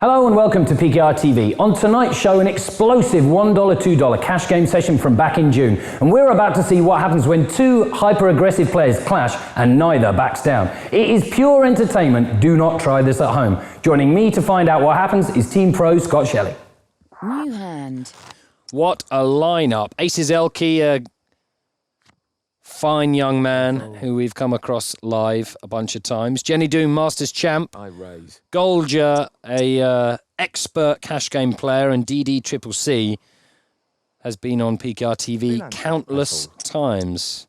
Hello and welcome to PKRTV. On tonight's show, an explosive $1, $2 cash game session from back in June. And we're about to see what happens when two hyper-aggressive players clash and neither backs down. It is pure entertainment. Do not try this at home. Joining me to find out what happens is Team Pro Scott Shelley. New hand. What a lineup. Aces Elke, a fine young man who we've come across live a bunch of times. Jenny Doom, Masters champ. I raise. Golger, a expert cash game player, and DD has been on PKRTV countless times.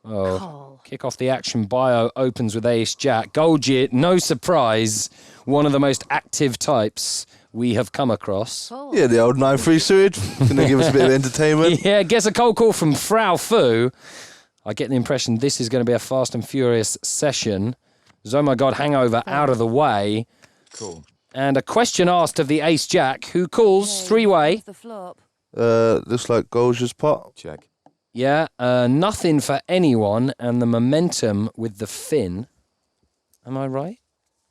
Oh, kick off the action. Bio opens with Ace Jack. Golgi, no surprise, one of the most active types we have come across. Yeah, the old 9-3 suited. Gonna give us a bit of entertainment. Yeah, gets a cold call from Frau Fu. I get the impression this is going to be a fast and furious session. Oh my God, hangover out of the way. Cool. And a question asked of the Ace Jack, who calls three-way. The flop. Looks like Golger's pot. Check. Yeah, nothing for anyone, and the momentum with the Finn. Am I right?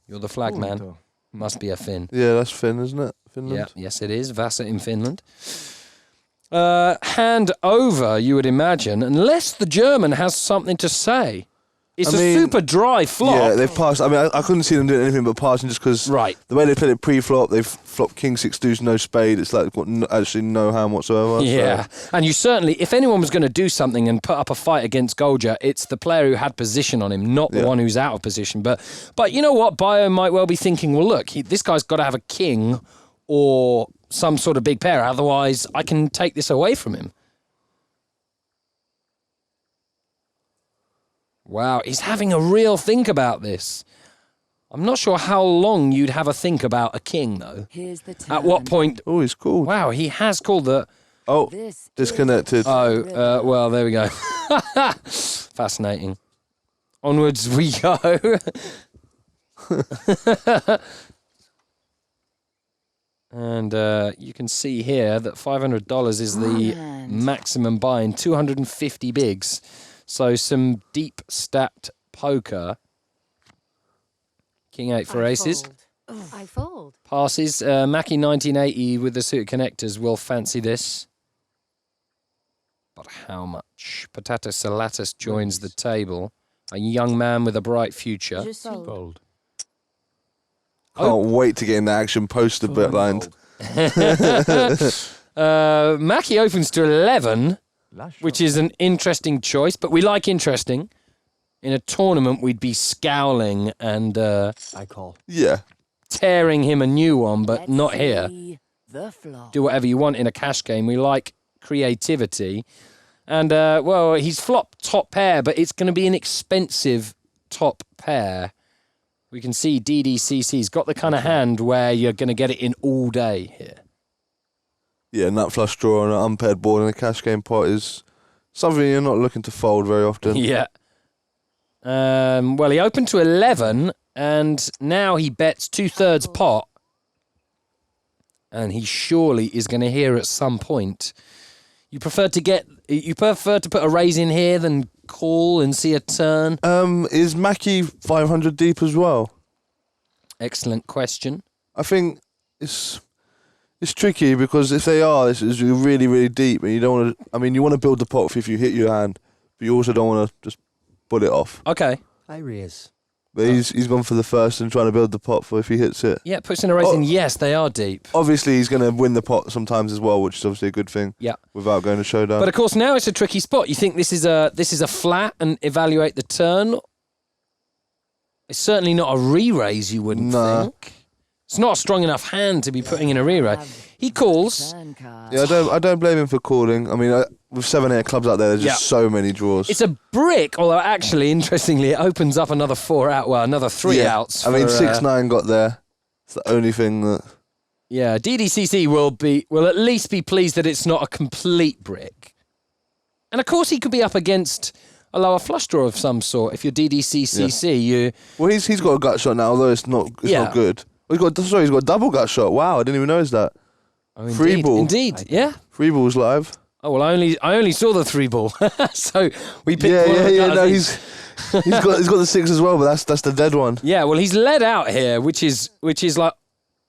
You're the flag man. Must be a Finn. Yeah, that's Finn, isn't it? Finland? Yeah, yes it is. Vasa in Finland. Hand over, you would imagine, unless the German has something to say. It's a super dry flop. Yeah, they've passed. I mean, I couldn't see them doing anything but passing just because the way they played it pre-flop, they've flopped king, six deuce, no spade. It's like got actually no hand whatsoever. Yeah, so. And you certainly, if anyone was going to do something and put up a fight against Golger, it's the player who had position on him, not the one who's out of position. But you know what? Bio might well be thinking, well, look, this guy's got to have a king or some sort of big pair, otherwise I can take this away from him. Wow, he's having a real think about this. I'm not sure how long you'd have a think about a king, though. Here's the turn. At what point? Oh, he's called. Wow, he has called the... Oh, disconnected. Oh, well, there we go. Fascinating. Onwards we go. And you can see here that $500 is the maximum buy-in, 250 bigs. So some deep stacked poker. King 8 for aces. I fold. Passes. Mackie 1980 with the suited connectors will fancy this. But how much? Potato Salatus joins the table. A young man with a bright future. Just fold. Can't wait to get in the action poster bit lined. Mackie opens to 11. Which is an interesting choice, but we like interesting. In a tournament, we'd be scowling and I call. Yeah. Tearing him a new one, but not here. The flop. Do whatever you want in a cash game. We like creativity. And, well, he's flopped top pair, but it's going to be an expensive top pair. We can see DDCC's got the kind of hand where you're going to get it in all day here. Yeah, nut flush draw on an unpaired board in a cash game pot is something you're not looking to fold very often. Yeah. Well, he opened to 11, and now he bets 2/3 pot. And he surely is going to hear at some point. You prefer to put a raise in here than call and see a turn? Is Mackie 500 deep as well? Excellent question. I think it's tricky because if they are, this is really, really deep, and you don't want to. I mean, you want to build the pot if you hit your hand, but you also don't want to just put it off. Okay. I raise. But he's gone for the first and trying to build the pot for if he hits it. Yeah, puts in a raise in. Yes, they are deep. Obviously, he's going to win the pot sometimes as well, which is obviously a good thing. Yeah. Without going to showdown. But of course, now it's a tricky spot. You think this is a flat and evaluate the turn. It's certainly not a re-raise. You wouldn't think. It's not a strong enough hand to be putting in a re-raise. He calls. Yeah, I don't blame him for calling. I mean, with 7-8 clubs out there, there's just so many draws. It's a brick, although actually, interestingly, it opens up another 4 out. Well, another 3 outs. I mean, 6-9 got there. It's the only thing that. Yeah, DDCC will at least be pleased that it's not a complete brick. And of course, he could be up against a lower flush draw of some sort. If you're DDCCC, Well, he's got a gut shot now, although it's not good. He's got a double gut shot. Wow, I didn't even notice that. Oh, free ball. Indeed, yeah. Free ball's live. Oh, well, I only saw the 3 ball. So we picked one. No, he's got the 6 as well, but that's the dead one. Yeah, well, he's led out here, which is like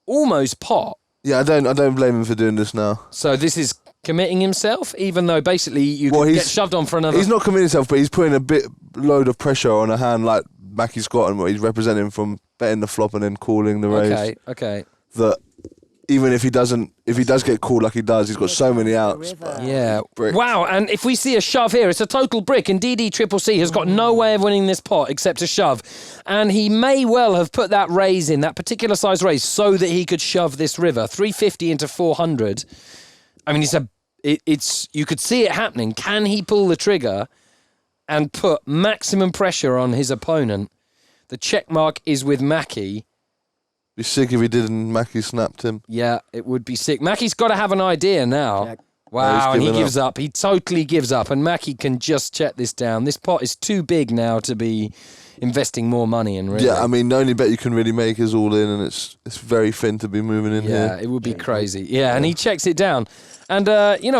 almost pot. Yeah, I don't blame him for doing this now. So this is committing himself, even though basically you could get shoved on for another. He's not committing himself, but he's putting a load of pressure on a hand like Mackie's got, and what he's representing from betting the flop and then calling the raise. Okay. That even if he does get called like he does, he's got so many outs. Yeah. Bricks. Wow, and if we see a shove here, it's a total brick, and DD has got no way of winning this pot except a shove. And he may well have put that raise in, that particular size raise, so that he could shove this river. 350 into 400. I mean, you could see it happening. Can he pull the trigger and put maximum pressure on his opponent? The check mark is with Mackie. Be sick if he did and Mackie snapped him. Yeah, it would be sick. Mackie's got to have an idea now. Check. Wow, and he gives up. up. He totally gives up, and Mackie can just check this down. This pot is too big now to be investing more money in, really. Yeah, I mean, the only bet you can really make is all in, and it's very thin to be moving in here. Yeah, it would be crazy. Yeah, and he checks it down. And,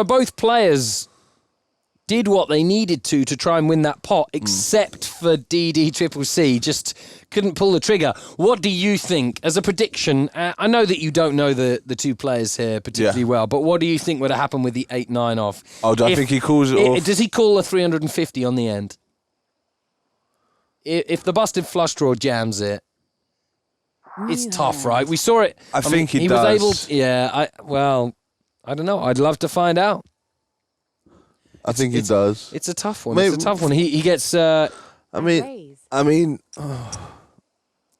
both players did what they needed to try and win that pot, except for DD just couldn't pull the trigger. What do you think, as a prediction? I know that you don't know the two players here particularly well, but what do you think would have happened with the 8-9 off? Oh, I think he calls it off. Does he call a 350 on the end? If the busted flush draw jams it, it's tough, right? We saw it. I think he was able. does. I don't know. I'd love to find out. I think he does. It's a tough one. Maybe, It's a tough one. He gets. I mean,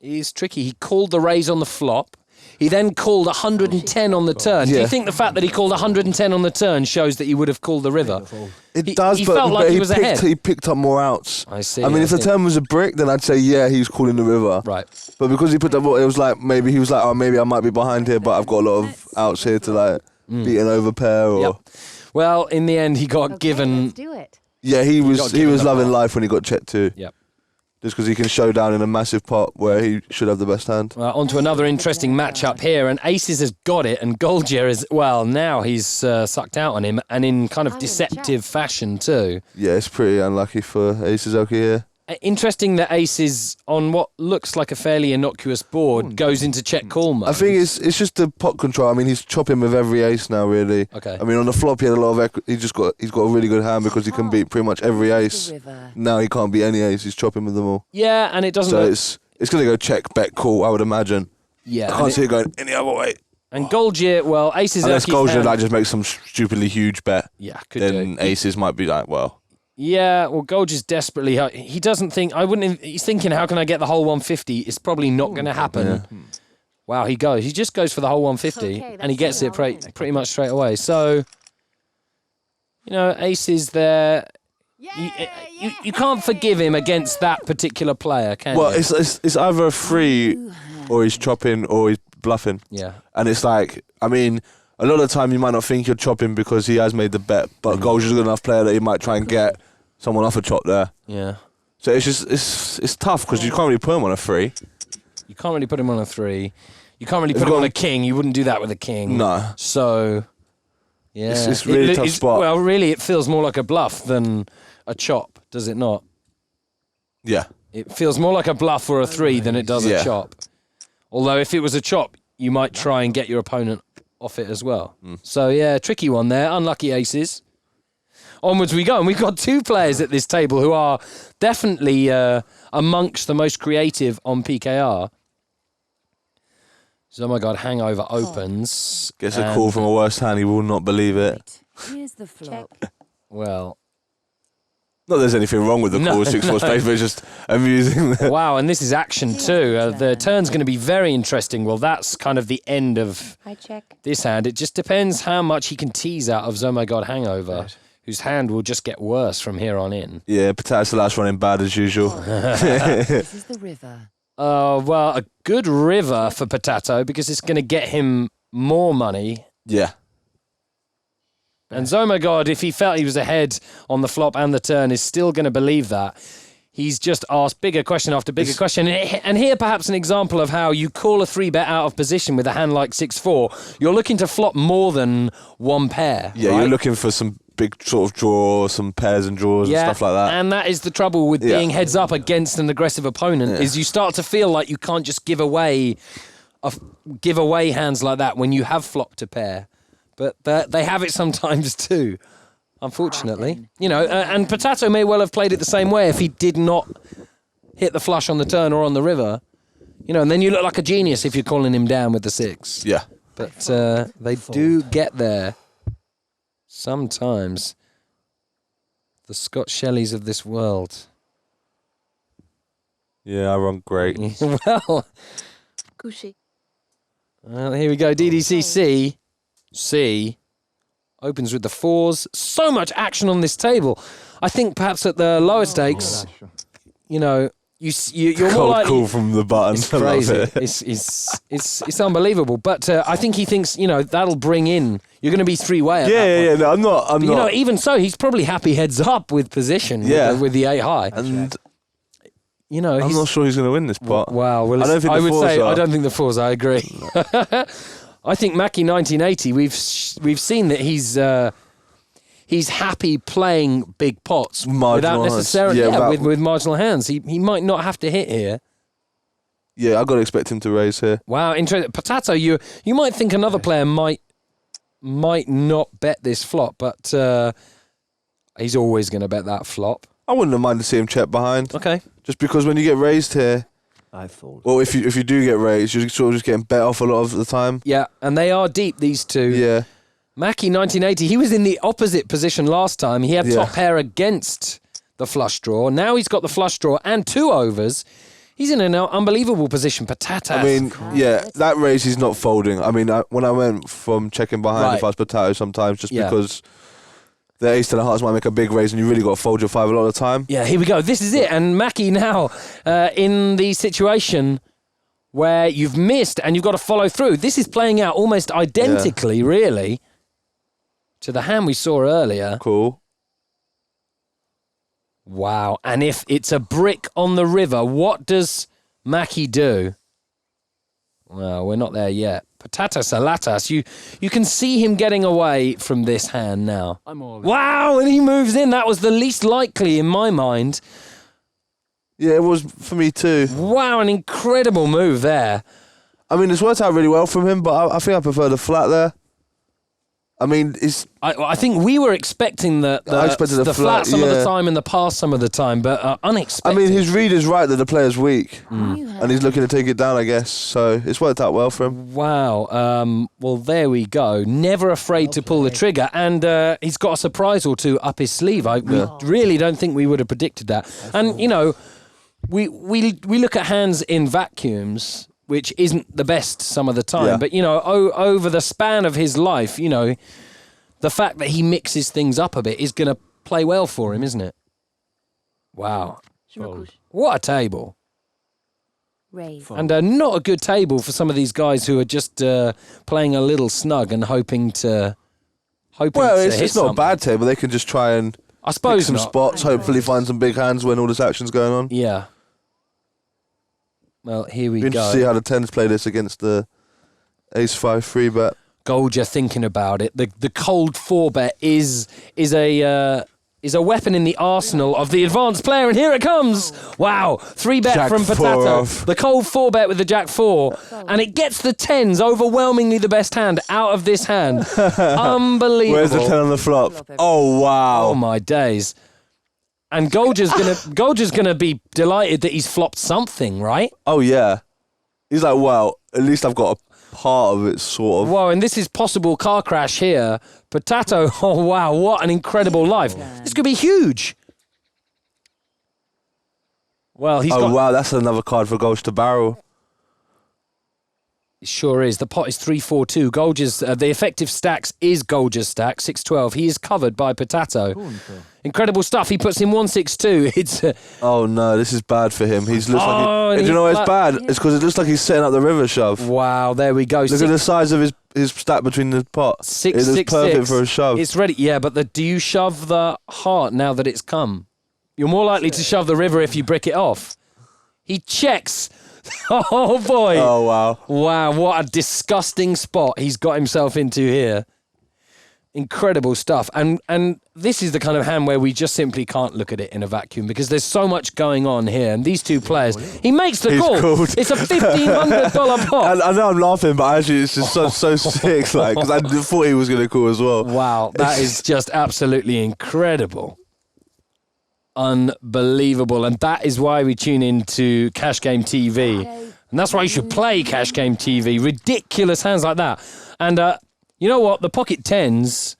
He's tricky. He called the raise on the flop. He then called 110 on the turn. Do you think the fact that he called 110 on the turn shows that he would have called the river? it does, he but, felt like he was ahead. He picked up more outs. I see. I mean, if the turn was a brick, then I'd say, yeah, he was calling the river. Right. But because he put up, it was like, maybe he was like, oh, maybe I might be behind here, but I've got a lot of outs here to like beat an overpair or... Yep. Well, in the end, he got given... Let's do it. Yeah, he was given the loving pot. life when he got checked too. Yep. Just because he can show down in a massive pot where he should have the best hand. On to another interesting matchup here, and Aces has got it, and Goldger is, well, now he's sucked out on him, and in kind of deceptive fashion too. Yeah, it's pretty unlucky for Aces Oki here. Interesting that Aces, on what looks like a fairly innocuous board, goes into check call mode. I think it's just the pot control. I mean, he's chopping with every ace now, really. Okay. I mean, on the flop, he had a lot of equity. He's got a really good hand because he can beat pretty much every ace. Now he can't beat any ace. He's chopping with them all. Yeah, and it doesn't. So it's going to go check, bet, call, I would imagine. Yeah. I can't see it going any other way. And Goldger, well, Aces. Unless Goldger like just makes some stupidly huge bet. Yeah, could then do. Aces might be like, well. Yeah, well, Goldger's desperately. He doesn't think. He's thinking, how can I get the whole 150? It's probably not going to happen. Yeah. Wow, he goes. He just goes for the whole 150, and he gets it pretty much straight away. So, Aces there. You can't forgive him against that particular player, can you? Well, it's either a free or he's chopping or he's bluffing. Yeah. And it's like, I mean, a lot of the time you might not think you're chopping because he has made the bet, but Goldger's a good enough player that he might try and get someone off a chop there. Yeah. So it's tough because you can't really put him on a free. You can't really put him on a 3. You can't really put him on a king. You wouldn't do that with a king. No. So, yeah. It's really tough spot. Well, really, it feels more like a bluff than a chop, does it not? Yeah. It feels more like a bluff or a 3 than it does a chop. Although if it was a chop, you might try and get your opponent off it as well. So, yeah, tricky one there. Unlucky Aces. Onwards we go. And we've got 2 players at this table who are definitely amongst the most creative on PKR. So, oh my God, Hangover opens. Gets a call from a worse hand, he will not believe it. Here's the flop. Well... Not that there's anything wrong with the call 6-4 space, but it's just amusing. Wow, and this is action too. The turn's going to be very interesting. Well, that's kind of the end of this hand. It just depends how much he can tease out of Oh My God Hangover, whose hand will just get worse from here on in. Yeah, Potato's the last running bad as usual. This is the river. Well, a good river for Potato because it's going to get him more money. Yeah. And Oh My God, if he felt he was ahead on the flop and the turn, is still going to believe that. He's just asked bigger question after bigger question. And here perhaps an example of how you call a 3-bet out of position with a hand like 6-4. You're looking to flop more than one pair. Yeah, right? You're looking for some big sort of draw, some pairs and draws and stuff like that. And that is the trouble with being heads up against an aggressive opponent, is you start to feel like you can't just give away give away hands like that when you have flopped a pair. But they have it sometimes too, unfortunately. You know, and Potato may well have played it the same way if he did not hit the flush on the turn or on the river. You know, and then you look like a genius if you're calling him down with the 6. Yeah. But they do get there sometimes. The Scott Shelleys of this world. Yeah, I run great. Well, here we go. DDCC. C opens with the 4s. So much action on this table. I think perhaps at the lower stakes, you know, you're more likely. Cold call from the button. It's I love crazy. it. It's unbelievable. But I think he thinks, you know, that'll bring in. You're going to be 3-way. At that point. Yeah. No, I'm not. But, you know, even so, he's probably happy heads up with position. With the 8 high. And you know, I'm not sure he's going to win this pot. Wow. Well, I don't think I the would 4s say are. I don't think the 4s. I agree. I think Mackie 1980. We've seen that he's happy playing big pots Marginal without necessarily hands. with marginal hands. He might not have to hit here. Yeah, I've got to expect him to raise here. Wow, interesting. Potato, you might think another player might not bet this flop, but he's always going to bet that flop. I wouldn't have minded to see him check behind. Okay. Just because when you get raised here, I fold. well, if you do get raised, you're sort of just getting bet off a lot of the time. Yeah, and they are deep, these two. Yeah. Mackie 1980, he was in the opposite position last time. He had Yeah. top pair against the flush draw. Now he's got the flush draw and 2 overs. He's in an unbelievable position. Patatas. I mean, yeah, that raise he's not folding. I mean, when I went from checking behind Right. if I was potato sometimes, just Yeah. because the ace to the hearts might make a big raise and you really got to fold your 5 a lot of the time. Yeah, here we go. This is it. And Mackie now in the situation where you've missed and you've got to follow through. This is playing out almost identically, really, to the hand we saw earlier. Cool. Wow. And if it's a brick on the river, what does Mackie do? Well, we're not there yet. Patatas alatas. You can see him getting away from this hand now. I'm all in. Wow, and he moves in. That was the least likely in my mind. Yeah, it was for me too. Wow, an incredible move there. I mean, it's worked out really well from him, but I think I prefer the flat there. I mean, I think we were expecting I expected the flat flat, some of the yeah. time and the pass some of the time, but I unexpected. mean, his read is right that the player's weak, and he's looking to take it down, I guess. So it's worked out well for him. Wow. Well, there we go. Never afraid to pull the trigger, and he's got a surprise or two up his sleeve. We really don't think we would have predicted that. And you know, we look at hands in vacuums, which isn't the best some of the time. Yeah. But you know, over the span of his life, you know, the fact that he mixes things up a bit is going to play well for him, isn't it? Wow. What a table. Raise. And not a good table for some of these guys who are just playing a little snug and hoping to Well, hit it's not a something. bad table. They can just try and I suppose pick some not. spots, hopefully find some big hands when all this action's going on. Yeah. Well, here we Be go. interested to see how the 10s play this against the ace-5 3 bet. Golger thinking about it. The cold 4-bet is a weapon in the arsenal of the advanced player, and here it comes. Wow, 3-bet Jack from 4 Potato. off. The cold 4-bet with the Jack 4, and it gets the 10s, overwhelmingly the best hand, out of this hand. Unbelievable. Where's the 10 on the flop? Oh, wow. Oh my days. And Golger's gonna be delighted that he's flopped something, right? Oh, yeah. He's like, well, at least I've got a part of it, sort of. Whoa, and this is possible car crash here. Potato, oh wow, what an incredible life. This could be huge. Well, he's got... Wow, that's another card for Ghost to barrel. It sure is. The pot is 3-4-2. Golger's, the effective stacks is Golger's stack, 6-12. He is covered by Potato. Incredible stuff. He puts in 1-6-2. It's... Oh, no, this is bad for him. He's looks Oh, like and do you know why he's it's bad? It's because it looks like he's setting up the river shove. Wow, there we go. Look at the size of his stack between the pots. 6, It is 6, perfect 6. for a shove. It's ready. Yeah, but do you shove the heart now that it's come? You're more likely to shove the river if you brick it off. He checks. Oh, boy. Oh, wow. Wow, what a disgusting spot he's got himself into here. Incredible stuff. And this is the kind of hand where we just simply can't look at it in a vacuum because there's so much going on here. And these two players, he makes the call. Called. It's a $1,500 pot. I know I'm laughing, but actually it's just so sick, like, because I thought he was going to call as well. Wow, that is just absolutely incredible. Unbelievable. And that is why we tune into Cash Game TV. And that's why you should play Cash Game TV. Ridiculous hands like that. And you know what? The pocket tens,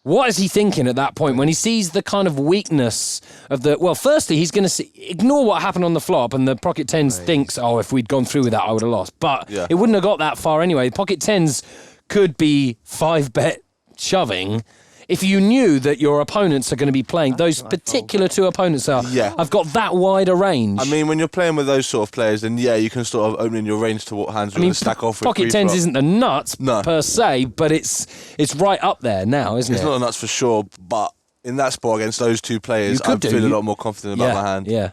what is he thinking at that point when he sees the kind of weakness of the... Well, firstly, he's going to ignore what happened on the flop, and the pocket tens thinks, oh, if we'd gone through with that, I would have lost. But it wouldn't have got that far anyway. Pocket tens could be 5-bet shoving if you knew that your opponents are going to be playing, those particular two opponents I've got that wide a range. I mean, when you're playing with those sort of players, then you can sort of open in your range to what hands you're going to stack off with. Pocket tens isn't the nuts per se, but it's right up there now, isn't it? It's not the nuts for sure, but in that spot against those two players, I feel a lot more confident about my hand. Yeah.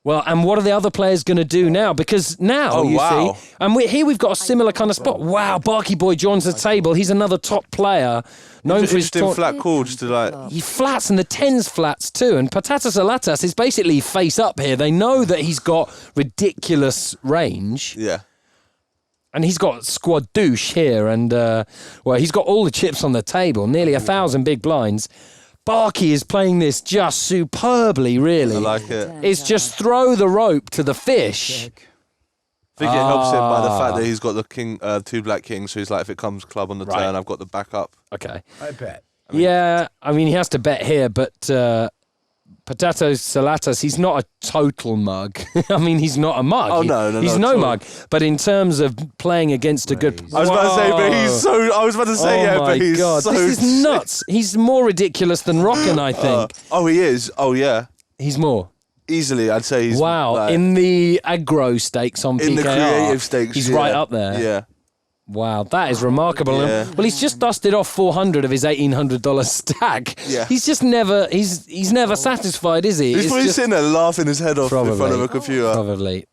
Well, and what are the other players going to do now? Because now, see, and here we've got a similar kind of spot. Wow, Barky Boy joins the table. He's another top player. Known for his flat call, just to like... He flats, and the tens flats too. And Patatas Alatas is basically face up here. They know that he's got ridiculous range. Yeah. And he's got squad douche here. And, he's got all the chips on the table. Nearly 1,000 big blinds. Barky is playing this just superbly, really. I like it. It's just throw the rope to the fish. I think it helps him by the fact that he's got the king, 2 black kings, so he's like, if it comes club on the turn, I've got the backup. Okay. I bet. I mean, he has to bet here, but Patatas Salatas, he's not a total mug. I mean, he's not a mug. Oh, no, he's no mug. But in terms of playing against a good... I was about to say, but he's so... I was about to say, but he's God. so... This is nuts. He's more ridiculous than Rockin', I think. He is. Oh, yeah. He's more. Easily, I'd say he's... Wow. Like, in the aggro stakes on PKR. In the creative stakes, he's right up there. Yeah. Wow, that is remarkable. Yeah. Well, he's just dusted off 400 of his $1,800 stack. Yeah. He's just never, he's never satisfied, is he? He's probably sitting there laughing his head off in front of a computer. Probably.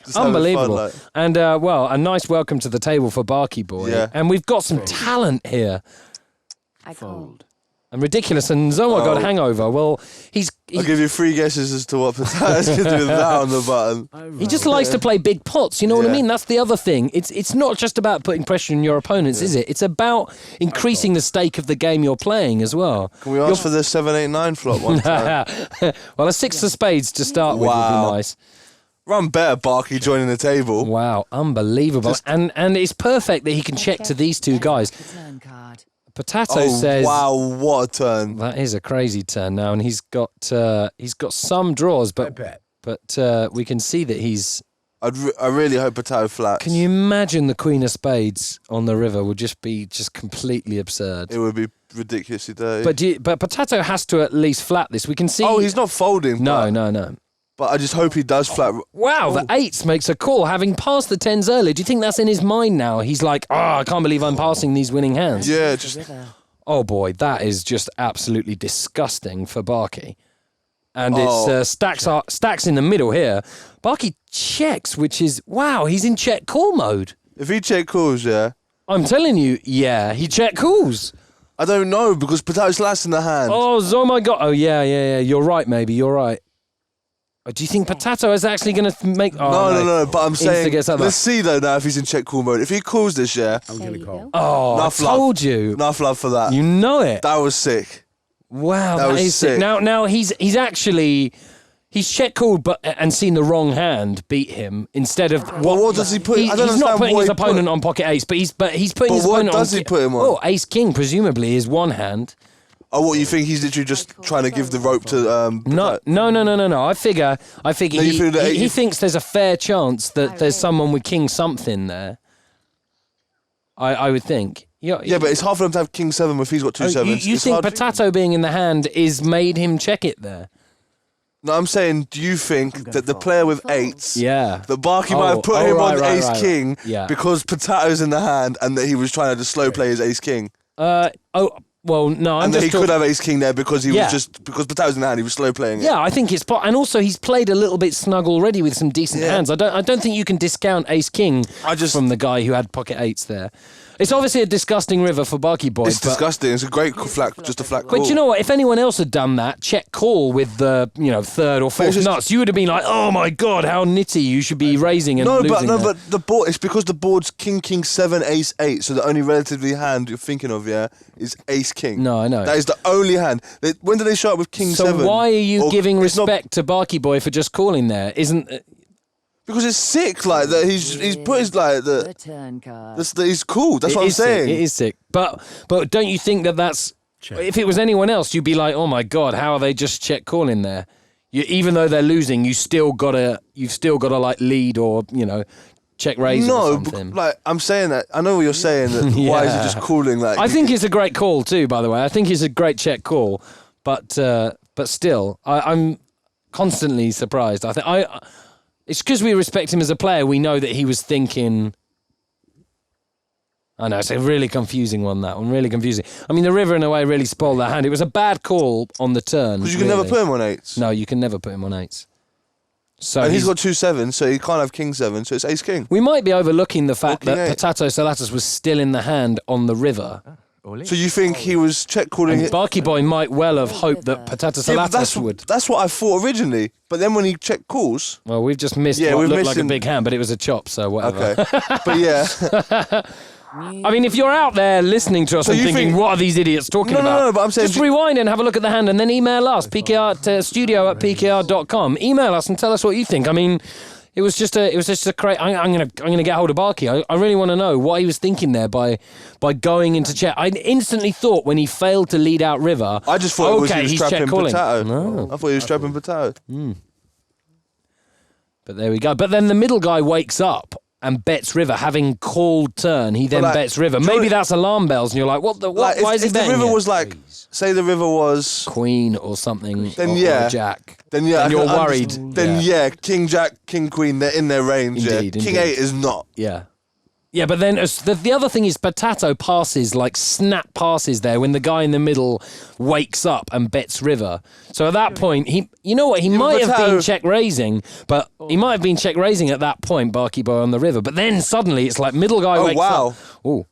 Just Unbelievable. fun, like. And, a nice welcome to the table for Barky Boy. Yeah. And we've got some talent here. I called. And ridiculous. And Zoma got a hangover. Well, I'll give you 3 guesses as to what Patatas can do with that on the button. he just likes to play big pots, you know what I mean? That's the other thing. It's not just about putting pressure on your opponents, is it? It's about increasing the stake of the game you're playing as well. Can we ask for the 7-8-9 flop one time? Well, a 6 of spades to start with would be nice. Run better, Barky joining the table. Wow, unbelievable. And it's perfect that he can check to these two guys. Turn card. Potato says... wow, what a turn. That is a crazy turn now, and he's got some draws, but we can see that he's... I really hope Potato flats. Can you imagine the Queen of Spades on the river would just be completely absurd? It would be ridiculously dirty. But Potato has to at least flat this. We can see... Oh, he's not folding. No. But I just hope he does flat. Wow, the 8s makes a call, having passed the 10s earlier. Do you think that's in his mind now? He's like, I can't believe I'm passing these winning hands. Yeah, just... Oh boy, that is just absolutely disgusting for Barky. And it's stacks in the middle here. Barky checks, which is, wow, he's in check call mode. If he check calls, yeah. I'm telling you, he check calls. I don't know, because Potato's last in the hand. Oh my God. Oh, yeah. You're right, maybe. You're right. Do you think Potato is actually going to make... No, but I'm saying... Let's Let's see, though, now, if he's in check call mode. If he calls this, I'm going to call. Oh, I told you. Enough love for that. You know it. That was sick. Wow, that is sick. Now he's check called and seen the wrong hand beat him instead of... What does he put... He's not putting his opponent on pocket ace, but he's putting his opponent on... What does he put him on? Oh, ace king, presumably, is one hand. Oh, what, you think he's literally just trying to give the rope to... No. I figure he thinks there's a fair chance that there's someone with king something there. I would think. Yeah, but it's hard for him to have king 7 if he's got 2 sevens. You think Potato being in the hand is made him check it there? No, I'm saying, do you think that the player with 8s... Yeah. That Barky might have put him on ace king Yeah. because Potato's in the hand and that he was trying to just slow play his ace king? Well, no, I'm and then just he could have ace king there because he Yeah. was because Potato's in the hand. He was slow playing it. Yeah, I think it's and also he's played a little bit snug already with some decent hands. I don't think you can discount ace king from the guy who had pocket eights there. It's obviously a disgusting river for Barky Boy. It's disgusting. It's a great just a flat call. But you know what? If anyone else had done that, check call with the third or fourth nuts, you would have been like, oh my god, how nitty! You should be raising and losing. But the board. It's because the board's king 7 ace 8. So the only relatively hand you're thinking of, is ace king. No, I know. That is the only hand. When did they show up with king 7? So why are you giving respect to Barky Boy for just calling there? Because it's sick, like that. He's put his like The turn card. He's cool. That's what I'm saying. It is sick. But don't you think that's if it was anyone else, you'd be like, oh my god, how are they just check calling there? Even though they're losing, you've still gotta like lead or check raise or something. Like I'm saying that. I know what you're saying. That why is he just calling like? I think it's a great call too. By the way, I think it's a great check call. But still, I'm constantly surprised. It's because we respect him as a player. We know that he was thinking. I know, it's a really confusing one, that one. Really confusing. I mean, the river, in a way, really spoiled that hand. It was a bad call on the turn. Because you can never put him on 8s. No, you can never put him on 8s. So and he's got 2 7s, so he can't have king 7, so it's ace king. We might be overlooking the fact that 8. Potato Salatas was still in the hand on the river. So you think he was check calling it? Barky Boy might well have hoped that Potato Salatas would. That's what I thought originally. But then when he check calls... Well, we've just missed what looked like a big hand, but it was a chop, so whatever. Okay. But yeah... I mean, if you're out there listening to us and thinking, what are these idiots talking about? No, but I'm saying... Just rewind and have a look at the hand and then email us, studio@pkr.com. Email us and tell us what you think. I mean... It was just a crazy. I'm gonna get hold of Barky. I really want to know what he was thinking there by going into check. I instantly thought when he failed to lead out river. I just thought he was trapping calling. Potato. No. I thought he was trapping Potato. But there we go. But then the middle guy wakes up and bets river, having called turn. He then bets river. Maybe that's alarm bells, and you're like, what? Why is he betting? If the river it? was like, say the river was queen or something, then or Jack. Then you're worried. Then King Jack, King Queen, they're in their range. Indeed, King 8 is not. Yeah. Yeah, but then the other thing is Potato passes, like snap passes there when the guy in the middle wakes up and bets river. So at that point, he might have been check raising, but he might have been check raising at that point, Barky Boy on the river. But then suddenly it's like middle guy wakes up. Oh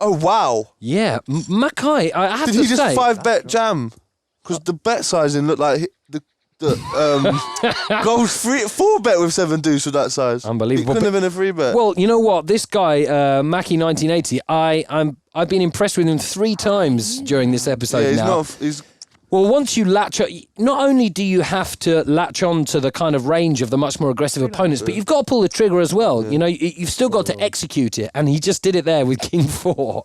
wow. Yeah, Mackay, I have to say. Did he just 5-bet jam? Because the bet sizing looked like goes 4-bet with 7 deuce with that size. Unbelievable. It couldn't have been a 3-bet. Well, you know what? This guy, Mackie 1980, I've been impressed with him 3 times during this episode now. Well, once you latch on, not only do you have to latch on to the kind of range of the much more aggressive opponents, but you've got to pull the trigger as well. You know, you've still got to execute it, and he just did it there with King 4.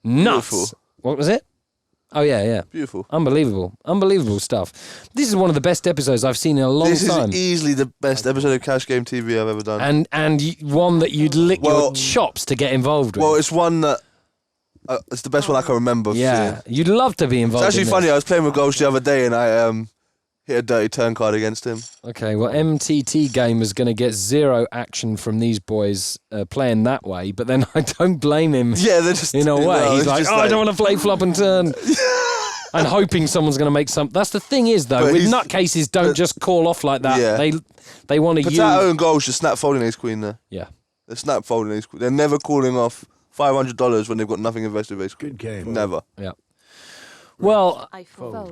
Nuts. Beautiful. What was it? Oh, yeah. Beautiful. Unbelievable stuff. This is one of the best episodes I've seen in a long time. This is easily the best episode of Cash Game TV I've ever done. And one that you'd lick your chops to get involved with. Well, it's one that... it's the best one I can remember. Yeah, you'd love to be involved. It's actually funny. I was playing with Ghost the other day and I hit a dirty turn card against him. Okay, well, MTT Game is going to get 0 action from these boys playing that way, but then I don't blame him. Yeah, they're just in a way. He's like, I don't want to play flop and turn. And hoping someone's going to make some. That's the thing is though, with nutcases don't just call off like that. Yeah. They want to use. Potato and Ghost just snap folding ace queen there. Yeah, they're snap folding ace queen. They're never calling off $500 when they've got nothing invested with ace queen. Good game. Never. Yeah. Well,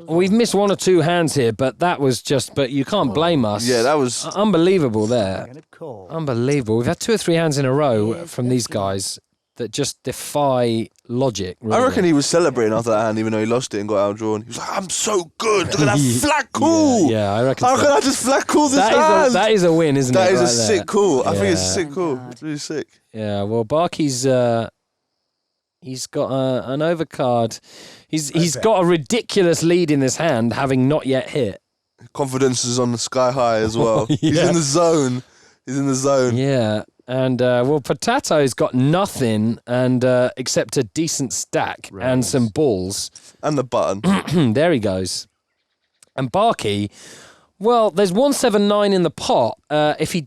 we've missed 1 or 2 hands here, but that was just. But you can't blame us. Yeah, that was unbelievable there. Unbelievable. We've had 2 or 3 hands in a row from these guys that just defy logic. Really. I reckon he was celebrating after that hand, even though he lost it and got outdrawn. He was like, "I'm so good. Look at that flat call. Yeah, I reckon. How can I just flat call this hand? That is a win, isn't it? That is right a sick call. I think it's a sick call. It's really sick. Yeah. Well, Barky's. He's got an overcard. He's got a ridiculous lead in this hand, having not yet hit. Confidence is on the sky high as well. Yeah. He's in the zone. Yeah, and Potato's got nothing and except a decent stack and some balls and the button. There he goes. And Barky, well, there's 179 in the pot. If he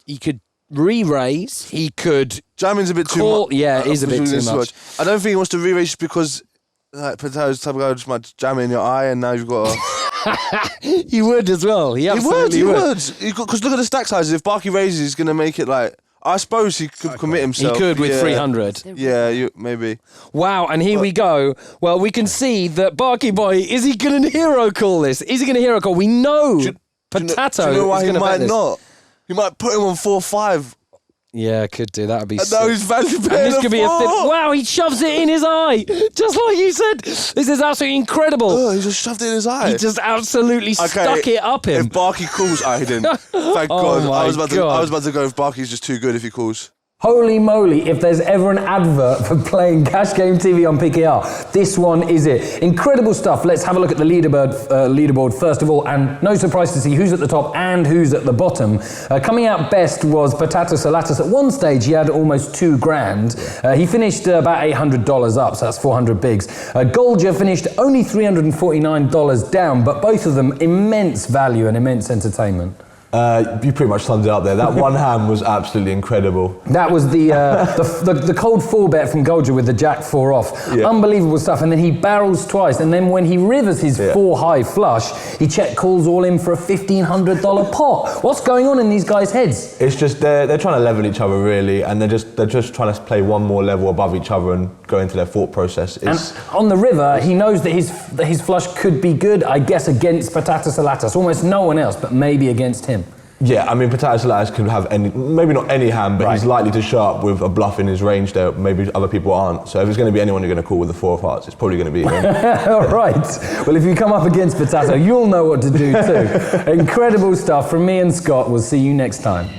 he could re-raise. He could Jamming's a bit too call. much. Yeah, it is a bit too much. I don't think he wants to re-raise because like Patato's type of guy just might jam in your eye, and now you've got a... He would as well. He absolutely He would. Because look at the stack sizes. If Barky raises, he's going to make it like... I suppose he could commit himself. He could with 300. Yeah, maybe. Wow, and here we go. Well, we can see that Barky Boy, is he going to hero call this? Is he going to hero call? We know Potato do you know why is he going to might bet this. not? He might put him on 4-5. Yeah, could do. That would be And sick. now he's value And paying this could be a thin... Wow, he shoves it in his eye. Just like you said. This is absolutely incredible. Oh, he just shoved it in his eye. He just absolutely stuck it up him. If Barky calls, I didn't. Thank Oh God. my I was God. about to go if Barky's just too good if he calls. Holy moly, if there's ever an advert for playing Cash Game TV on PKR, this one is it. Incredible stuff. Let's have a look at the leaderboard first of all, and no surprise to see who's at the top and who's at the bottom. Coming out best was Potato Salatas. At one stage, he had almost $2,000. He finished about $800 up, so that's 400 bigs. Golger finished only $349 down, but both of them immense value and immense entertainment. You pretty much summed it up there. That one hand was absolutely incredible. That was the cold 4-bet from Golger with the Jack 4 off. Yeah. Unbelievable stuff. And then he barrels twice. And then when he rivers his 4-high flush, he check calls all in for a $1,500 pot. What's going on in these guys' heads? It's just they're trying to level each other really, and they're just trying to play one more level above each other and go into their thought process. And on the river, he knows that his flush could be good, I guess, against Potato Salatas. Almost no one else, but maybe against him. Yeah, I mean, Potato Salatas could have maybe not any hand, but he's likely to show up with a bluff in his range there. Maybe other people aren't. So if it's going to be anyone you're going to call with the 4 of hearts, it's probably going to be him. All right. Well, if you come up against Potato, you'll know what to do too. Incredible stuff from me and Scott. We'll see you next time.